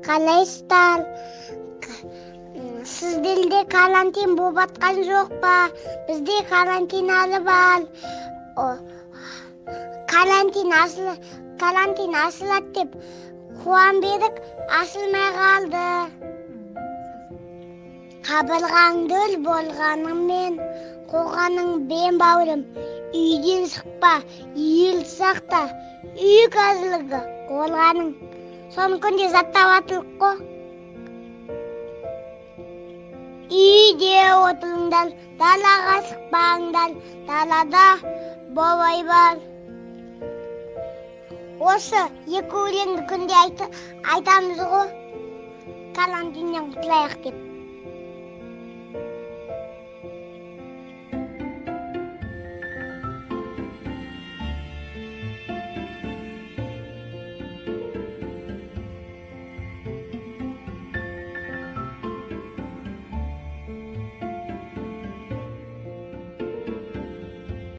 Қалайсыздар? Сіздерде карантин болып атқан жоқ па? Бізде карантин әлі бар. Карантин ашылады деп қуанып едік, ашылмай қалды. Қабырғаңды өл болғаныңмен, қорғаның бен бауырым, үйден шықпа, ел сақта, үй қазылығы қорғаның. Son күнде заттап атылық қо. Үйде отырыңдар, далаға шықпаңдар, далада бабай бар. Осы екі өлеңді күнде айтамыз ғой, карантиннен құтылайық деп.